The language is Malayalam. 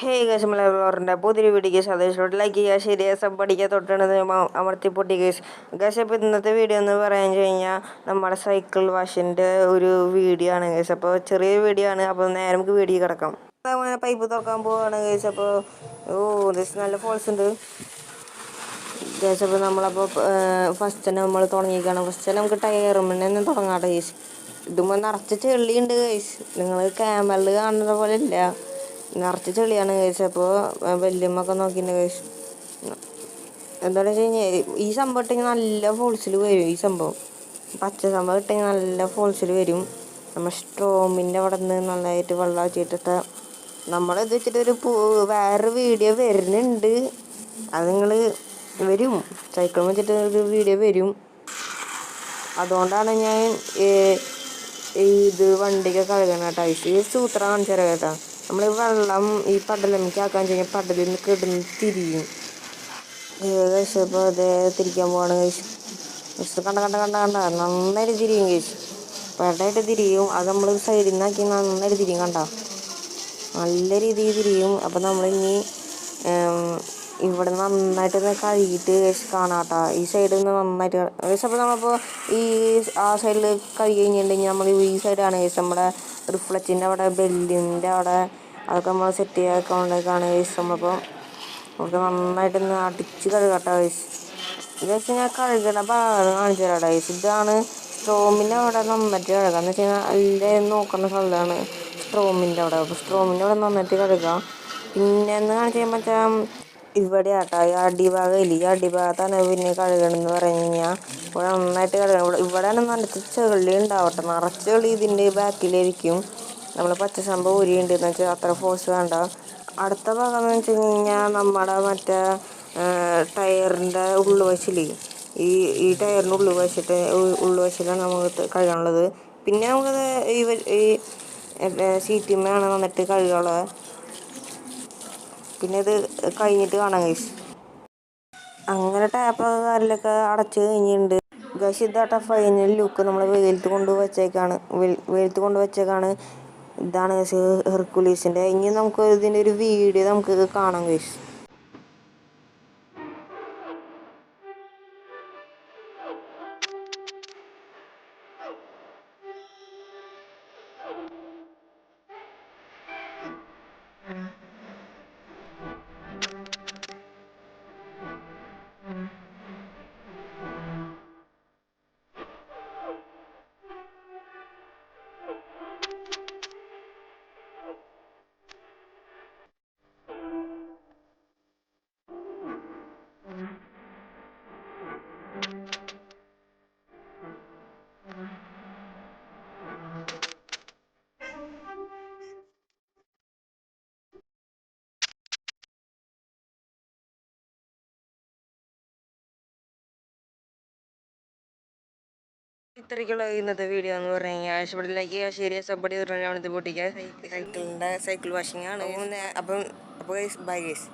ഹേയ് ഗൈസ്, നമ്മളെ പുതിയൊരു വീഡിയോക്ക് സന്ദേശത്തോട്ട് ലൈക്ക് ചെയ്യുക, ശരിയായ സബ് അടിക്കുക, തൊട്ടാണ് അമർത്തി പൊട്ടി ഗൈസ്. ഗൈസ്, അപ്പോൾ ഇന്നത്തെ വീഡിയോ എന്ന് പറയാൻ കഴിഞ്ഞാൽ നമ്മുടെ സൈക്കിൾ വാഷിൻ്റെ ഒരു വീഡിയോ ആണ് ഗൈസ്. അപ്പോൾ ചെറിയ വീഡിയോ ആണ്. അപ്പോൾ നേരെ നമുക്ക് വീഡിയോ കിടക്കാം. പൈപ്പ് തുറക്കാൻ പോവുകയാണ് ഗൈസ്. അപ്പോൾ ദിസ് നല്ല ഫോൾസ് ഉണ്ട് ഗൈസ്. അപ്പോൾ നമ്മളപ്പോൾ ഫസ്റ്റ് തന്നെ നമ്മൾ തുടങ്ങിയിരിക്കുകയാണ്. ഫസ്റ്റ് തന്നെ നമുക്ക് ടയറുമ്മ തന്നെ തുടങ്ങാട്ടെ ഗൈസ്. ഇതുമ്പോൾ നിറച്ച് ചെളിയുണ്ട് ഗൈസ്. നിങ്ങൾ ക്യാമറയിൽ കാണുന്ന പോലെ ഇല്ല, നിറച്ച് ചെളിയാണ് കഴിച്ചത്. അപ്പോൾ വല്യമ്മൊക്കെ നോക്കിയിട്ട് കഴിച്ചു. എന്താണെന്ന് വെച്ച് കഴിഞ്ഞാൽ ഈ സംഭവം ഇട്ടെങ്കിൽ നല്ല ഫോൾസിൽ വരും. ഈ സംഭവം പച്ച സംഭവം ഇട്ടെങ്കിൽ നല്ല ഫോൾസിൽ വരും. നമ്മൾ സ്ട്രോമിൻ്റെ അവിടെ നിന്ന് നന്നായിട്ട് വെള്ളം വെച്ചിട്ട് നമ്മളിത് വെച്ചിട്ട് വേറൊരു വീഡിയോ വരുന്നുണ്ട്. അത് നിങ്ങൾ വരും, സൈക്കിൾ വെച്ചിട്ട് ഒരു വീഡിയോ വരും. അതുകൊണ്ടാണ് ഞാൻ ഇത് വണ്ടിയൊക്കെ കഴുകണം കേട്ടോ. ഈ സൂത്രം കാണിച്ചു തരാം കേട്ടോ. നമ്മൾ വെള്ളം ഈ പടലമ്മയ്ക്ക് ആക്കാൻ കഴിഞ്ഞാൽ പടലിൽ നിന്ന് കിടന്ന് തിരിയും കഴിച്ച്. അപ്പോൾ അത് തിരിക്കാൻ പോവാണ് കഴിച്ച്. കണ്ട കണ്ട കണ്ട കണ്ട നന്നായിട്ട് തിരിയും കഴിച്ച്, പെടായിട്ട് തിരിയും. അത് നമ്മൾ സൈഡിൽ നിന്നാക്കി നന്നായിട്ട് തിരിയും, കണ്ട നല്ല രീതിയിൽ തിരിയും. അപ്പോൾ നമ്മളിനി ഇവിടെ നന്നായിട്ടൊന്ന് കഴുകിയിട്ട് കാണാം കേട്ടോ. ഈ സൈഡിൽ നിന്ന് നന്നായിട്ട് അപ്പോൾ നമ്മളിപ്പോൾ ആ സൈഡിൽ കഴുകി കഴിഞ്ഞിട്ടുണ്ടെങ്കിൽ നമ്മൾ ഈ സൈഡാണ് കേസ് നമ്മുടെ റിഫ്ലക്റ്റിൻ്റെ അവിടെ, ബെല്ലിൻ്റെ അവിടെ, അതൊക്കെ നമ്മൾ സെറ്റ് ചെയ്യാക്കൊണ്ടേക്കാണ് കേസ്. നമ്മളിപ്പോൾ നമുക്ക് നന്നായിട്ടൊന്ന് അടിച്ച് കഴുകട്ടെ കേസ്. ഇതൊക്കെ ഞാൻ കഴുകണ ഭാഗം കാണിച്ചു തരാം കേസ്. ഇതാണ് സ്ട്രോമിൻ്റെ അവിടെ നന്നായിട്ട് കഴുകാം എന്ന് വെച്ച് കഴിഞ്ഞാൽ എല്ലാം നോക്കുന്ന സ്ഥലമാണ് സ്ട്രോമിൻ്റെ അവിടെ. അപ്പോൾ സ്ട്രോമിൻ്റെ അവിടെ നന്നായിട്ട് കഴുകാം. പിന്നെ എന്ന് കാണിച്ചു കഴിയുമ്പോൾ ഇവിടെ ആട്ടോ ഈ അടിഭാഗം ഇല്ല, ഈ അടിഭാഗത്താണ് പിന്നെ കഴുകണമെന്ന് പറഞ്ഞു കഴിഞ്ഞാൽ ഇവിടെ നന്നായിട്ട് കഴുകണം. ഇവിടെയാണ് നിറച്ച് ചെളി ഉണ്ടാവട്ടെ, നിറച്ച് ചെളി ഇതിൻ്റെ ബാക്കിലായിരിക്കും. നമ്മൾ പച്ച സംഭവം ഊരിയുണ്ടെന്ന് വെച്ചാൽ അത്ര ഫോഴ്സ് വേണ്ട. അടുത്ത ഭാഗം എന്ന് വെച്ച് കഴിഞ്ഞാൽ നമ്മുടെ മറ്റേ ടയറിൻ്റെ ഉള്ളുവശില്ലേ, ഈ ടയറിൻ്റെ ഉള്ളുവശിലാണ് നമുക്ക് കഴുകാനുള്ളത്. പിന്നെ നമുക്കത് ഈ സീറ്റിന്മേലാണ് വന്നിട്ട് കഴുകാനുള്ളത്. പിന്നെ ഇത് കഴിഞ്ഞിട്ട് കാണാം ഗൈസ്. അങ്ങനെ ടാപ്പൊക്കെ കാറിലൊക്കെ അടച്ച് കഴിഞ്ഞിട്ടുണ്ട് ഗൈസ്. ഇതാട്ട final look. നമ്മൾ വെയിലത്ത് കൊണ്ട് വെച്ചേക്കാണ്. ഇതാണ് ഗൈസ് ഹെർക്കുലീസിൻ്റെ. ഇനി നമുക്ക് ഇതിൻ്റെ ഒരു വീഡിയോ നമുക്ക് കാണാം ഗൈസ്. ഇത്രയ്ക്കുള്ള ഇന്നത്തെ വീഡിയോ എന്ന് പറഞ്ഞു കഴിഞ്ഞാൽ ഇഷ്ടപ്പെട്ടില്ലെങ്കിൽ ശരിയായ സബ്ബടി പറഞ്ഞാൽ പൊട്ടിക്കുക. സൈക്കിൾ വാഷിംഗ് ആണ്. അപ്പം ബൈ ഗൈസ്.